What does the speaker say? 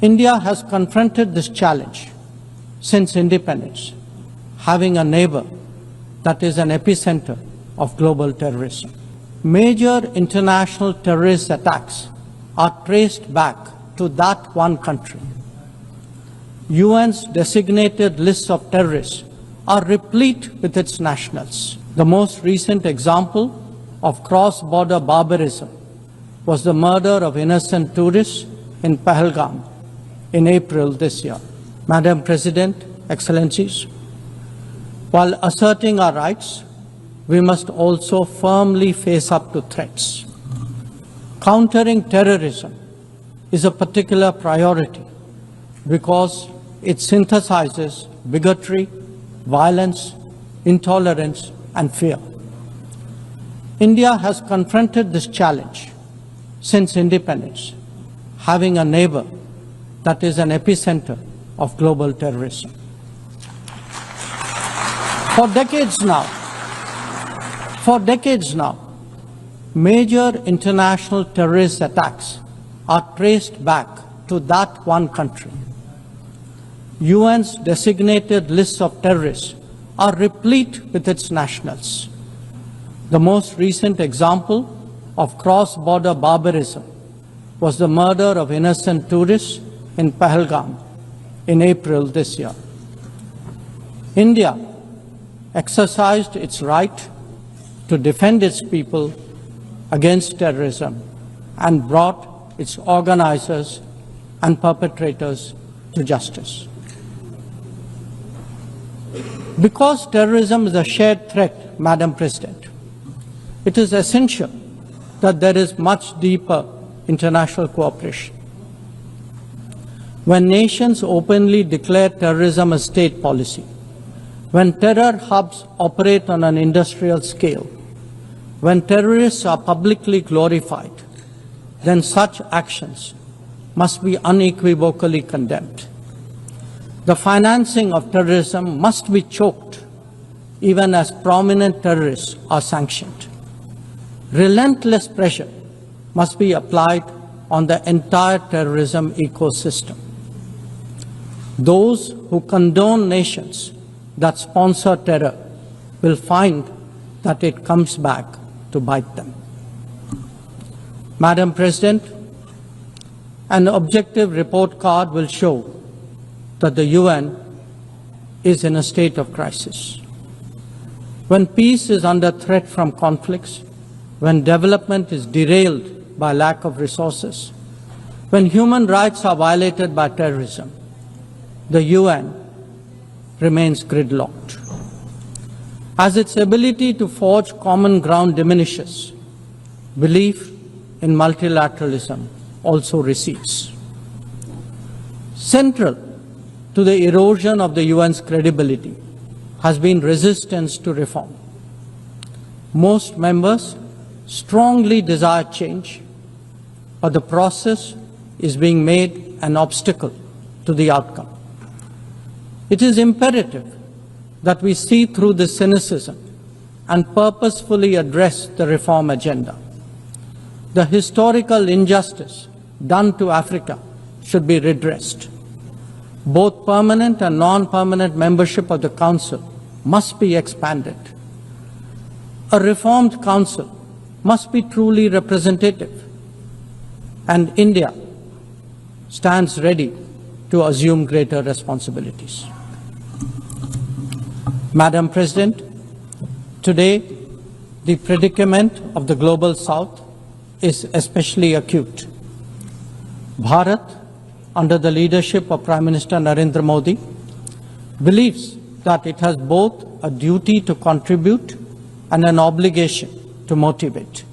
India has confronted this challenge since independence, having a neighbor that is an epicenter of global terrorism. Major international terrorist attacks are traced back to that one country. UN's designated lists of terrorists are replete with its nationals. The most recent example of cross-border barbarism was the murder of innocent tourists in Pahalgam in April this year. Madam President, Excellencies, while asserting our rights, we must also firmly face up to threats. Countering terrorism is a particular priority because it synthesizes bigotry, violence, intolerance, and fear. India has confronted this challenge since independence, having a neighbor that is an epicenter of global terrorism. For decades now, major international terrorist attacks are traced back to that one country. UN's designated lists of terrorists are replete with its nationals. The most recent example of cross-border barbarism was the murder of innocent tourists in Pahalgam in April this year. India exercised its right to defend its people against terrorism and brought its organizers and perpetrators to justice. Because terrorism is a shared threat, Madam President, it is essential that there is much deeper international cooperation. When nations openly declare terrorism a state policy, when terror hubs operate on an industrial scale, when terrorists are publicly glorified, then such actions must be unequivocally condemned. The financing of terrorism must be choked, even as prominent terrorists are sanctioned. Relentless pressure must be applied on the entire terrorism ecosystem. Those who condone nations that sponsor terror will find that it comes back to bite them. Madam President, an objective report card will show that the UN is in a state of crisis. When peace is under threat from conflicts, when development is derailed by lack of resources, when human rights are violated by terrorism, the UN remains gridlocked. As its ability to forge common ground diminishes, belief in multilateralism also recedes. Central to the erosion of the UN's credibility has been resistance to reform. Most members strongly desire change, but the process is being made an obstacle to the outcome. It is imperative that we see through this cynicism and purposefully address the reform agenda. The historical injustice done to Africa should be redressed. Both permanent and non-permanent membership of the Council must be expanded. A reformed Council must be truly representative, and India stands ready to assume greater responsibilities. Madam President, today the predicament of the Global South is especially acute. Bharat, under the leadership of Prime Minister Narendra Modi, believes that it has both a duty to contribute and an obligation to motivate.